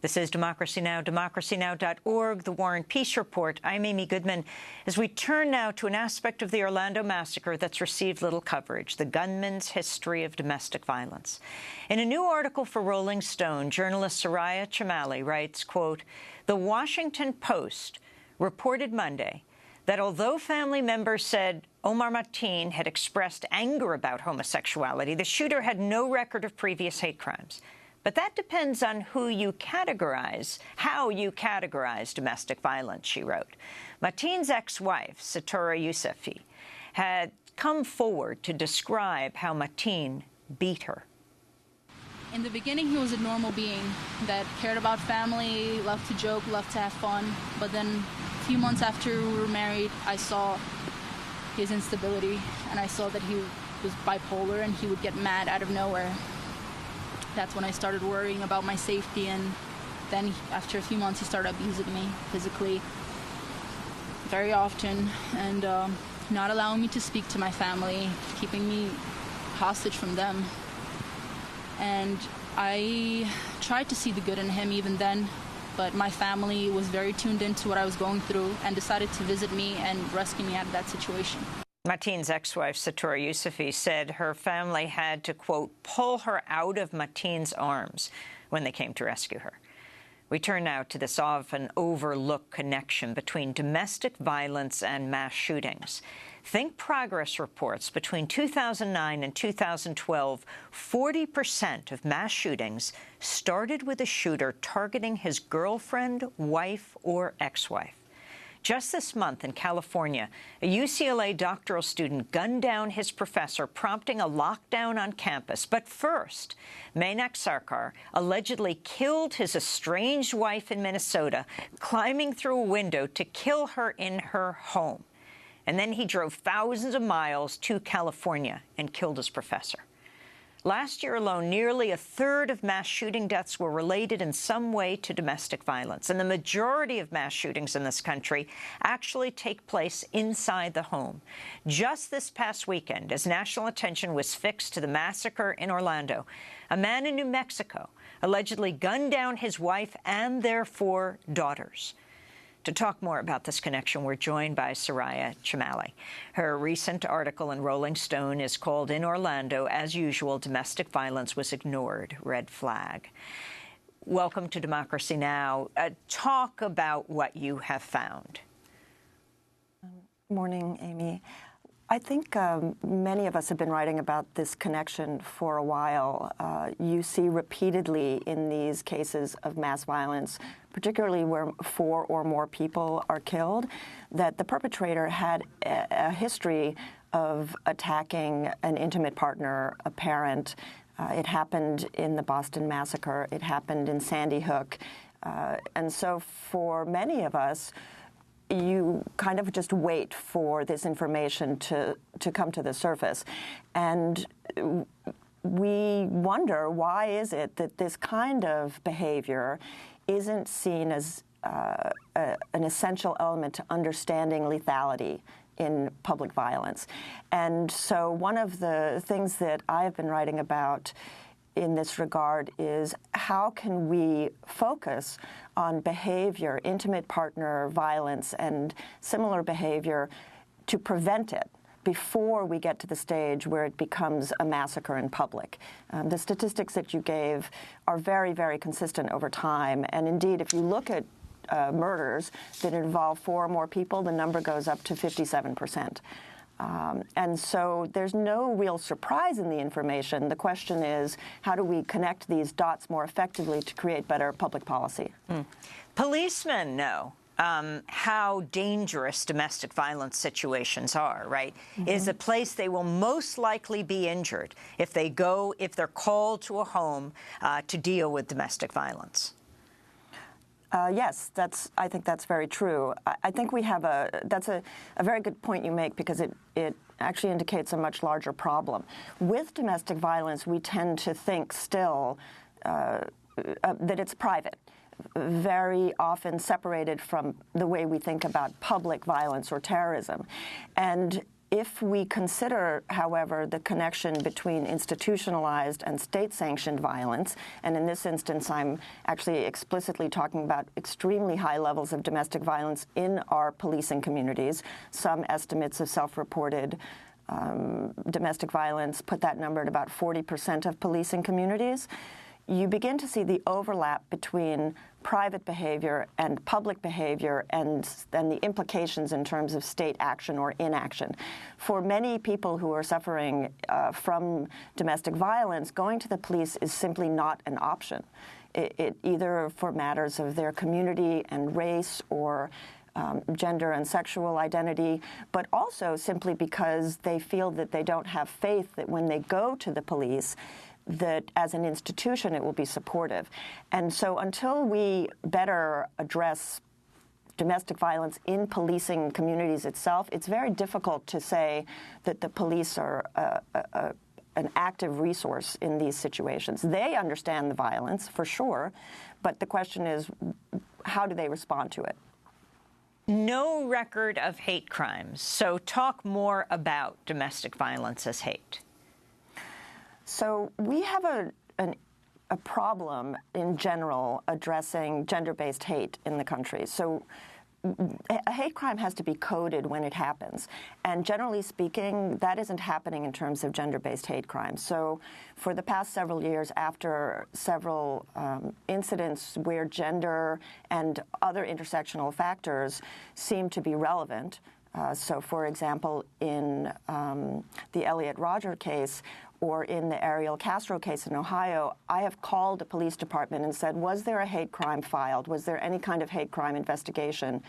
This is Democracy Now!, democracynow.org, the War and Peace Report. I'm Amy Goodman. As we turn now to an aspect of the Orlando massacre that's received little coverage, the gunman's history of domestic violence. In a new article for Rolling Stone, journalist Soraya Chemaly writes, quote, "The Washington Post reported Monday that although family members said Omar Mateen had expressed anger about homosexuality, the shooter had no record of previous hate crimes. But that depends on how you categorize domestic violence," she wrote. Mateen's ex-wife, Satura Yousefi, had come forward to describe how Mateen beat her. In the beginning, he was a normal being that cared about family, loved to joke, loved to have fun. But then a few months after we were married, I saw his instability, and I saw that he was bipolar and he would get mad out of nowhere. That's when I started worrying about my safety, and then after a few months he started abusing me physically very often, and not allowing me to speak to my family, keeping me hostage from them. And I tried to see the good in him even then, but my family was very tuned into what I was going through and decided to visit me and rescue me out of that situation. Mateen's ex-wife, Satura Yousefi, said her family had to, quote, pull her out of Mateen's arms when they came to rescue her. We turn now to this often overlooked connection between domestic violence and mass shootings. Think Progress reports between 2009 and 2012, 40% of mass shootings started with a shooter targeting his girlfriend, wife, or ex-wife. Just this month in California, a UCLA doctoral student gunned down his professor, prompting a lockdown on campus. But first, Massacre Sarkar allegedly killed his estranged wife in Minnesota, climbing through a window to kill her in her home. And then he drove thousands of miles to California and killed his professor. Last year alone, nearly a third of mass shooting deaths were related in some way to domestic violence, and the majority of mass shootings in this country actually take place inside the home. Just this past weekend, as national attention was fixed to the massacre in Orlando, a man in New Mexico allegedly gunned down his wife and their 4 daughters. To talk more about this connection, we're joined by Soraya Chemaly. Her recent article in Rolling Stone is called "In Orlando, as Usual, Domestic Violence Was Ignored, Red Flag." Welcome to Democracy Now! Talk about what you have found. Morning, Amy. I think many of us have been writing about this connection for a while. You see repeatedly in these cases of mass violence, particularly where 4 or more people are killed, that the perpetrator had a history of attacking an intimate partner, a parent. It happened in the Boston Massacre. It happened in Sandy Hook. And so for many of us, you kind of just wait for this information to come to the surface. And we wonder, why is it that this kind of behavior isn't seen as an essential element to understanding lethality in public violence? And so one of the things that I've been writing about in this regard is, how can we focus on behavior, intimate partner violence and similar behavior, to prevent it before we get to the stage where it becomes a massacre in public. The statistics that you gave are very, very consistent over time. And indeed, if you look at murders that involve 4 or more people, the number goes up to 57%. And so there's no real surprise in the information. The question is, how do we connect these dots more effectively to create better public policy? Policemen know how dangerous domestic violence situations are, right? It is a place they will most likely be injured if they're called to a home to deal with domestic violence. Yes, I think that's very true. I think that's a very good point you make, because it actually indicates a much larger problem. With domestic violence, we tend to think still that it's private, very often separated from the way we think about public violence or terrorism. And If we consider, however, the connection between institutionalized and state-sanctioned violence, and in this instance I'm actually explicitly talking about extremely high levels of domestic violence in our policing communities, some estimates of self-reported domestic violence put that number at about 40% of policing communities, you begin to see the overlap between private behavior and public behavior and then the implications in terms of state action or inaction. For many people who are suffering from domestic violence, going to the police is simply not an option. It either for matters of their community and race or gender and sexual identity, but also simply because they feel that they don't have faith that when they go to the police, that as an institution it will be supportive. And so until we better address domestic violence in policing communities itself, it's very difficult to say that the police are an active resource in these situations. They understand the violence, for sure, but the question is, how do they respond to it? No record of hate crimes. So talk more about domestic violence as hate. So we have a problem in general addressing gender-based hate in the country. So a hate crime has to be coded when it happens. And generally speaking, that isn't happening in terms of gender-based hate crimes. So for the past several years, after several incidents where gender and other intersectional factors seem to be relevant, so for example, in the Elliot Rodger case, or in the Ariel Castro case in Ohio, I have called the police department and said, was there a hate crime filed? Was there any kind of hate crime investigation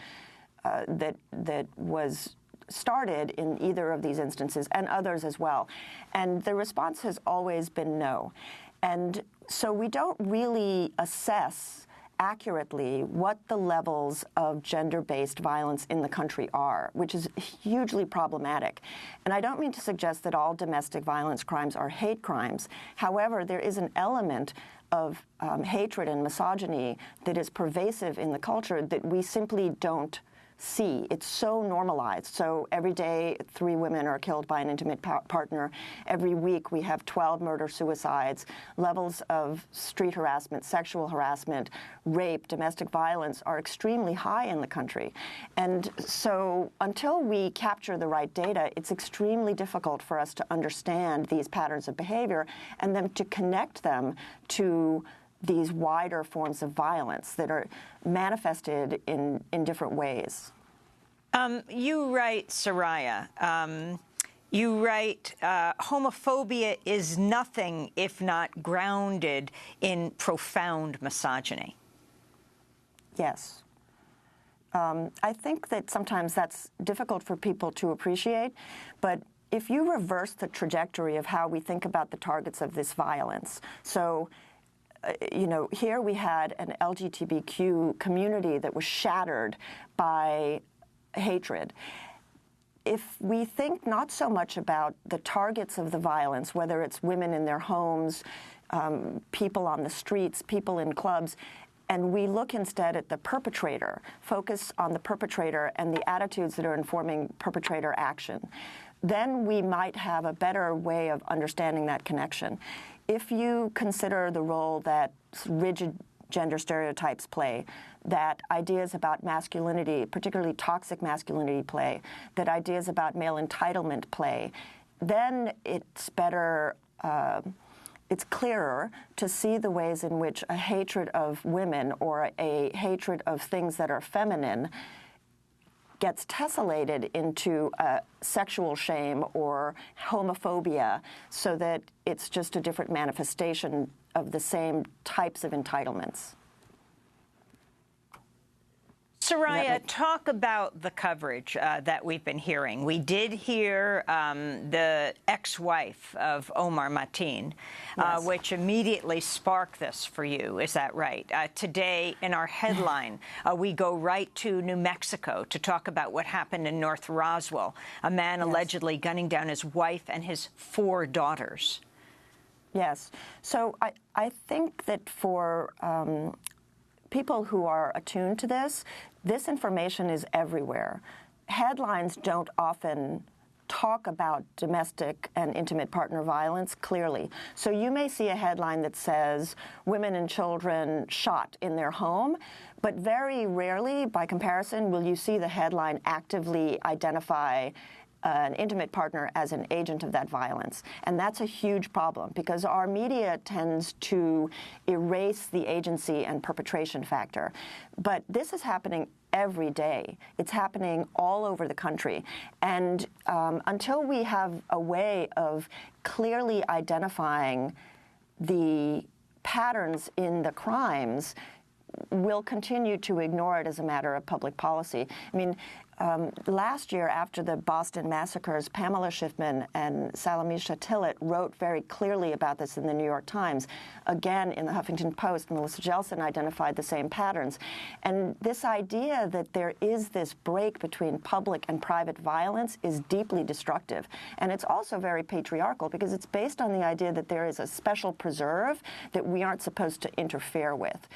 that was started in either of these instances, and others as well? And the response has always been no. And so we don't really assess accurately what the levels of gender-based violence in the country are, which is hugely problematic. And I don't mean to suggest that all domestic violence crimes are hate crimes. However, there is an element of hatred and misogyny that is pervasive in the culture that we simply don't see. It's so normalized. So every day, 3 women are killed by an intimate partner. Every week, we have 12 murder-suicides. Levels of street harassment, sexual harassment, rape, domestic violence are extremely high in the country. And so until we capture the right data, it's extremely difficult for us to understand these patterns of behavior and then to connect them to these wider forms of violence that are manifested in different ways. You write, Soraya, homophobia is nothing if not grounded in profound misogyny. Yes. I think that sometimes that's difficult for people to appreciate, but if you reverse the trajectory of how we think about the targets of this violence, so here we had an LGBTQ community that was shattered by hatred. If we think not so much about the targets of the violence, whether it's women in their homes, people on the streets, people in clubs, and we look instead at the perpetrator, focus on the perpetrator and the attitudes that are informing perpetrator action, then we might have a better way of understanding that connection. If you consider the role that rigid gender stereotypes play, that ideas about masculinity, particularly toxic masculinity play, that ideas about male entitlement play, then it's better, it's clearer to see the ways in which a hatred of women or a hatred of things that are feminine gets tessellated into sexual shame or homophobia, so that it's just a different manifestation of the same types of entitlements. Soraya, talk about the coverage that we've been hearing. We did hear the ex-wife of Omar Mateen, yes. Which immediately sparked this for you. Is that right? Today, in our headline, we go right to New Mexico to talk about what happened in North Roswell, a man yes. allegedly gunning down his wife and his 4 daughters. Yes. So I think that for people who are attuned to this information is everywhere. Headlines don't often talk about domestic and intimate partner violence clearly. So you may see a headline that says women and children shot in their home, but very rarely, by comparison, will you see the headline actively identify an intimate partner as an agent of that violence. And that's a huge problem because our media tends to erase the agency and perpetration factor. But this is happening every day. It's happening all over the country. And until we have a way of clearly identifying the patterns in the crimes, we'll continue to ignore it as a matter of public policy. I mean, last year, after the Boston massacres, Pamela Schiffman and Salamisha Tillett wrote very clearly about this in the New York Times. Again, in the Huffington Post, Melissa Jelson identified the same patterns. And this idea that there is this break between public and private violence is deeply destructive. And it's also very patriarchal because it's based on the idea that there is a special preserve that we aren't supposed to interfere with.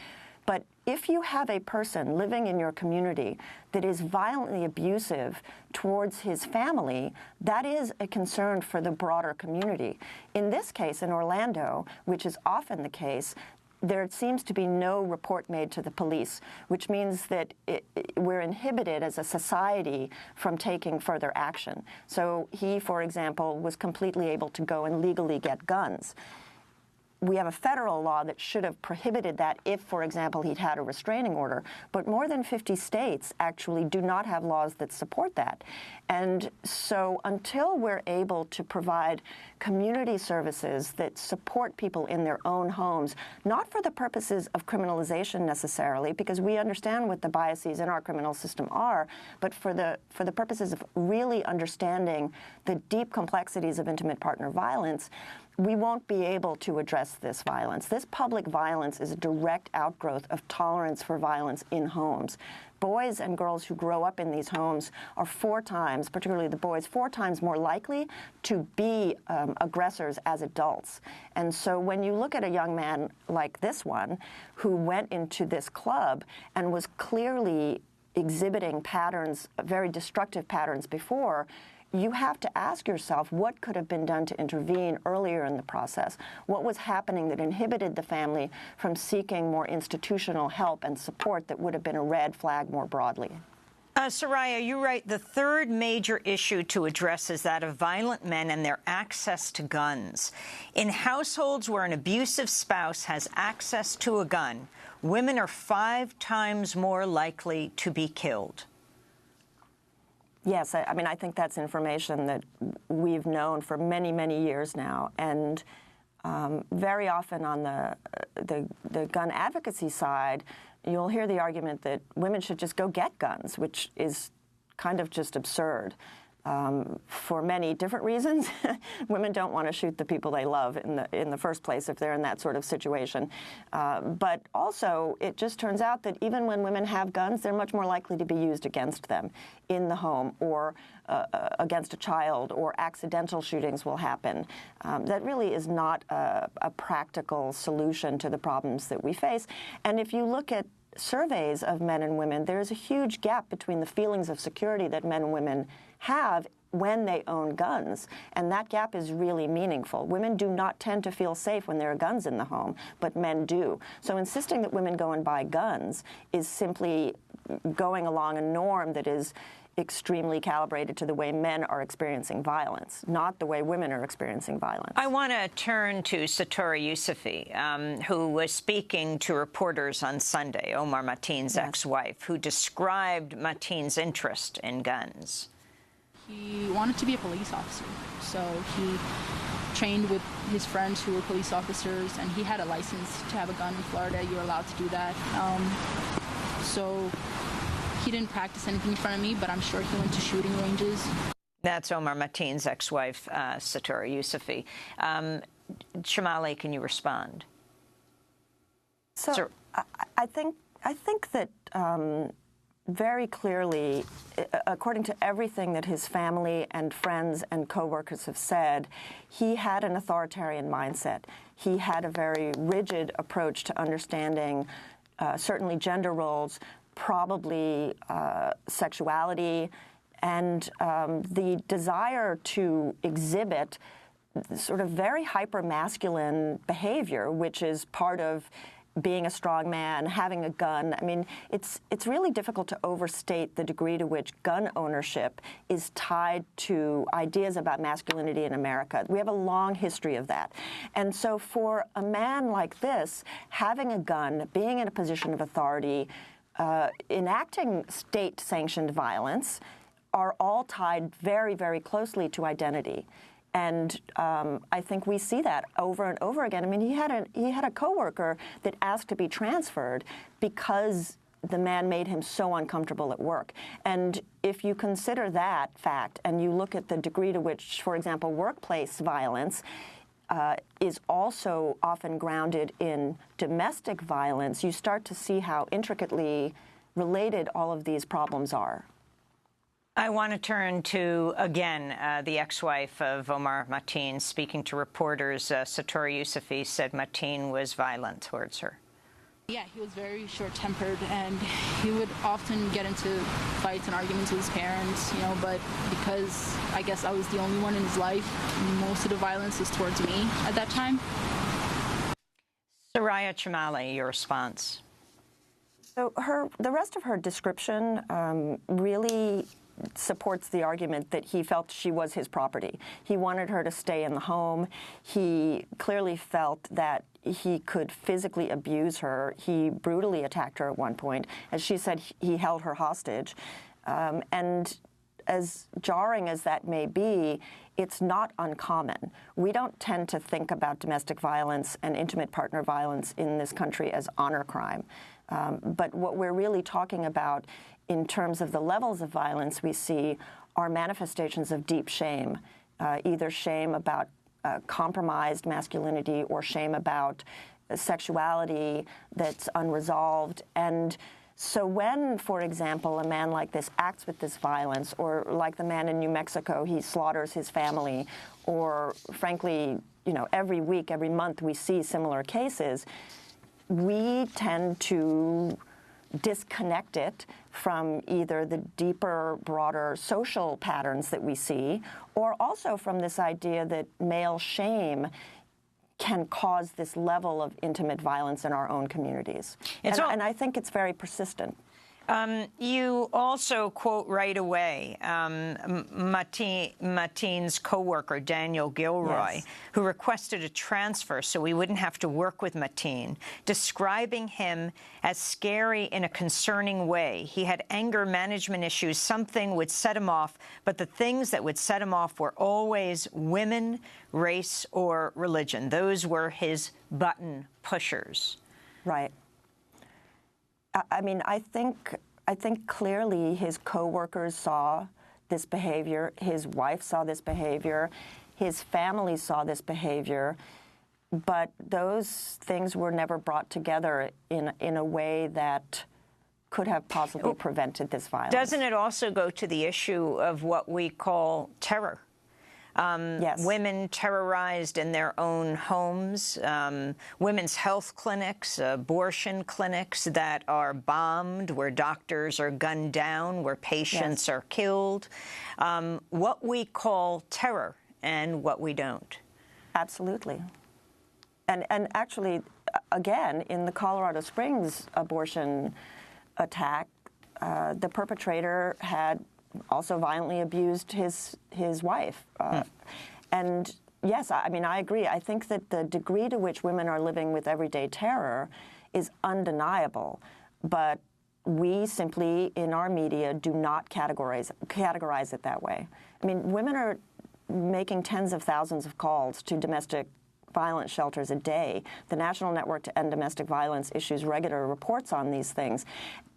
But if you have a person living in your community that is violently abusive towards his family, that is a concern for the broader community. In this case, in Orlando, which is often the case, there seems to be no report made to the police, which means that we're inhibited as a society from taking further action. So he, for example, was completely able to go and legally get guns. We have a federal law that should have prohibited that if, for example, he'd had a restraining order. But more than 50 states actually do not have laws that support that. And so until we're able to provide community services that support people in their own homes, not for the purposes of criminalization necessarily, because we understand what the biases in our criminal system are, but for the purposes of really understanding the deep complexities of intimate partner violence, we won't be able to address this violence. This public violence is a direct outgrowth of tolerance for violence in homes. Boys and girls who grow up in these homes are 4 times, particularly the boys, 4 times more likely to be aggressors as adults. And so when you look at a young man like this one who went into this club and was clearly exhibiting patterns, very destructive patterns before, you have to ask yourself what could have been done to intervene earlier in the process. What was happening that inhibited the family from seeking more institutional help and support that would have been a red flag more broadly? Soraya, you write, the third major issue to address is that of violent men and their access to guns. In households where an abusive spouse has access to a gun, women are 5 times more likely to be killed. Yes, I mean, I think that's information that we've known for many, many years now. And very often on the gun advocacy side, you'll hear the argument that women should just go get guns, which is kind of just absurd. For many different reasons. Women don't want to shoot the people they love in the first place if they're in that sort of situation. But also, it just turns out that even when women have guns, they're much more likely to be used against them in the home or against a child, or accidental shootings will happen. That really is not a practical solution to the problems that we face. And if you look at surveys of men and women, there is a huge gap between the feelings of security that men and women have when they own guns, and that gap is really meaningful. Women do not tend to feel safe when there are guns in the home, but men do. So insisting that women go and buy guns is simply going along a norm that is extremely calibrated to the way men are experiencing violence, not the way women are experiencing violence. I want to turn to Satora Youssoufi, who was speaking to reporters on Sunday, Omar Mateen's ex-wife, who described Mateen's interest in guns. He wanted to be a police officer, so he trained with his friends who were police officers, and he had a license to have a gun in Florida. You're allowed to do that. So he didn't practice anything in front of me, but I'm sure he went to shooting ranges. That's Omar Mateen's ex-wife, Satora Youssoufi. Shamali, can you respond? So I think that very clearly, according to everything that his family and friends and coworkers have said, he had an authoritarian mindset. He had a very rigid approach to understanding certainly gender roles, probably sexuality, And the desire to exhibit sort of very hyper-masculine behavior, which is part of being a strong man, having a gun. I mean, it's really difficult to overstate the degree to which gun ownership is tied to ideas about masculinity in America. We have a long history of that. And so for a man like this, having a gun, being in a position of authority, enacting state-sanctioned violence are all tied very, very closely to identity. And I think we see that over and over again. I mean, he had a coworker that asked to be transferred because the man made him so uncomfortable at work. And if you consider that fact and you look at the degree to which, for example, workplace violence is also often grounded in domestic violence, you start to see how intricately related all of these problems are. I want to turn to, again, the ex-wife of Omar Mateen. Speaking to reporters, Satora Youssoufi said Mateen was violent towards her. Yeah, he was very short-tempered, and he would often get into fights and arguments with his parents, you know, but because I guess I was the only one in his life, most of the violence was towards me at that time. Soraya Chemaly, your response. So the rest of her description really supports the argument that he felt she was his property. He wanted her to stay in the home. He clearly felt that he could physically abuse her. He brutally attacked her at one point. As she said, he held her hostage. And as jarring as that may be, it's not uncommon. We don't tend to think about domestic violence and intimate partner violence in this country as honor crime. But what we're really talking about in terms of the levels of violence we see are manifestations of deep shame, either shame about compromised masculinity or shame about sexuality that's unresolved. And so when, for example, a man like this acts with this violence, or like the man in New Mexico, he slaughters his family, or frankly, you know, every week, every month we see similar cases, we tend to disconnect it from either the deeper, broader social patterns that we see, or also from this idea that male shame can cause this level of intimate violence in our own communities. And I think it's very persistent. You also quote right away Mateen's co-worker, Daniel Gilroy, yes, who requested a transfer so we wouldn't have to work with Mateen, describing him as scary in a concerning way. He had anger management issues. Something would set him off, but the things that would set him off were always women, race, or religion. Those were his button pushers. Right. I mean, I think clearly his coworkers saw this behavior, his wife saw this behavior, his family saw this behavior, but those things were never brought together in a way that could have possibly prevented this violence. Doesn't it also go to the issue of what we call terror? Yes. Women terrorized in their own homes, women's health clinics, abortion clinics that are bombed, where doctors are gunned down, where patients, yes, are killed. What we call terror and what we don't. Absolutely. And actually, again, in the Colorado Springs abortion attack, the perpetrator had also violently abused his wife. And yes, I mean, I agree. I think that the degree to which women are living with everyday terror is undeniable, but we simply, in our media, do not categorize it that way. I mean, women are making tens of thousands of calls to domestic violence shelters a day. The National Network to End Domestic Violence issues regular reports on these things.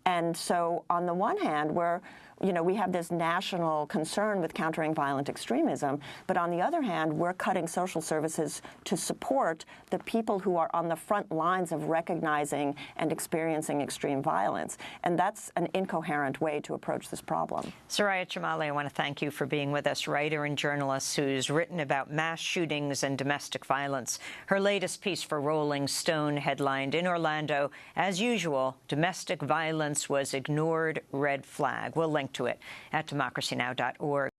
And so on the one hand, we have this national concern with countering violent extremism, but on the other hand, we're cutting social services to support the people who are on the front lines of recognizing and experiencing extreme violence. And that's an incoherent way to approach this problem. Soraya Chemaly, I want to thank you for being with us, writer and journalist who's written about mass shootings and domestic violence. Her latest piece for Rolling Stone headlined, "In Orlando, as usual, domestic violence was ignored, red flag." We'll link link to it at democracynow.org.